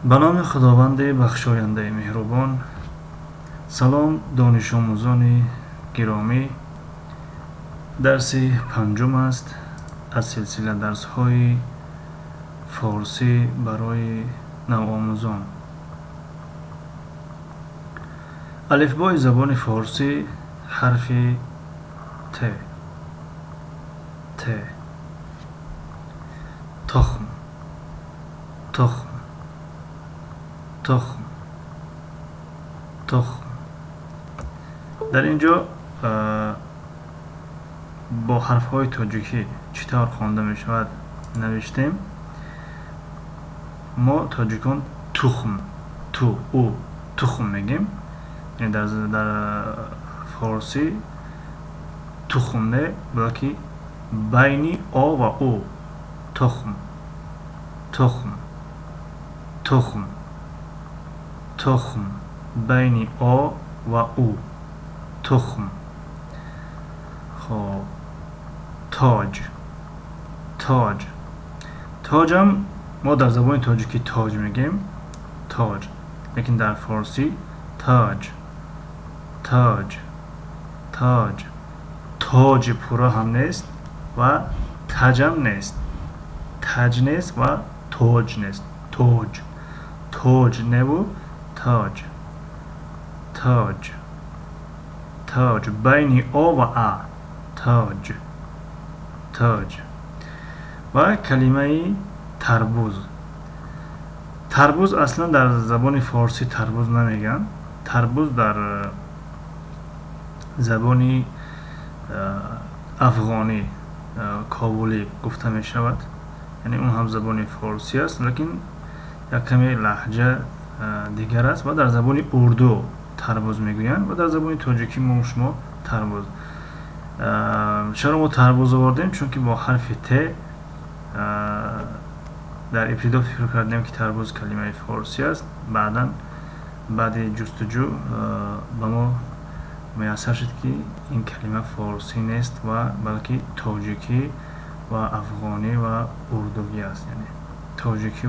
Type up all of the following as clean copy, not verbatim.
به نام خداوند بخشاینده مهربان. سلام دانش آموزان گرامی، درس پنجم است از سلسله درس های فارسی برای نوآموزان. الفبای زبان فارسی حرف ت. تخم، تخم، تخم، تخم. در اینجا با حرف های تاجیکی چطور خوانده می شود نوشتیم. ما تاجیکان تخم، تو او تخم میگیم. یعنی در فارسی تخم نه، بلکه بین آ و او تخم، تخم، تخم، تخم. بین آ و او تخم. خب تاج، تاج. تاج هم ما در زبان تاجیکی تاج میگیم، تاج. لیکن در فارسی تاج، تاج، تاج. تاج پورا هم نیست و تاج هم نیست. تاج نیست و تاج نیست. تاج، تاج نه و تاج، تاج، تاج. بین آ و ا تاج، تاج. و کلمه تربوز. تربوز اصلا در زبان فارسی تربوز نمیگن. تربوز در زبان افغانی کابلی گفته می شود. یعنی اون هم زبان فارسی است لیکن یک کمی لهجه دیگر است. و در زبان اردو تربوز میگویند و در زبان تاجیکی ما شما تربوز. چرا ما تربوز آوردیم؟ چون که با حرف ت در ابتدا فکر کردیم که تربوز کلمه فارسی است. بعدا بعد جستجو به ما میسر شد که این کلمه فارسی نیست و بلکه تاجیکی و افغانی و اردویی است. یعنی تاجیکی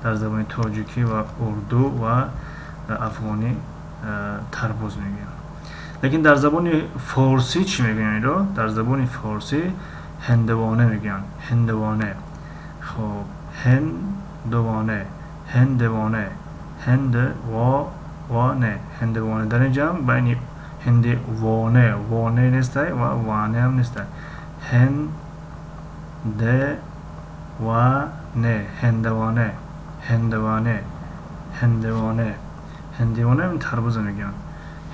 در زبان تاجیکی و اردو و افغانی تربوز میگن. لیکن در زبان فارسی چی میگن؟ در زبان فارسی هندوانه میگن. هندوانه. خب هندوانه، هندوانه، هند و نه، هندوانه. در اینجا هم بین هندوانه، وانه نیست و وانه هم نیست. هند و نه، هندوانه، هندوانه، هندوانه، هندوانه. این تربوز میگن،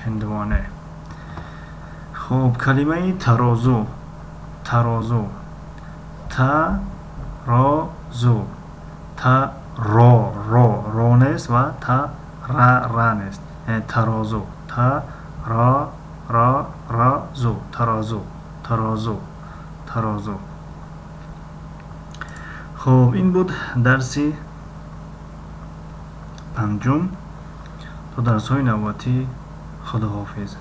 هندوانه. خب کلمه ترازو. ترازو، ترازو. تا را نیست و تا را نیست. ترازو، تا را زو. ترازو، ترازو، ترازو. خب این بود درس پنجم. تا درس های نوبتی خداحافظ.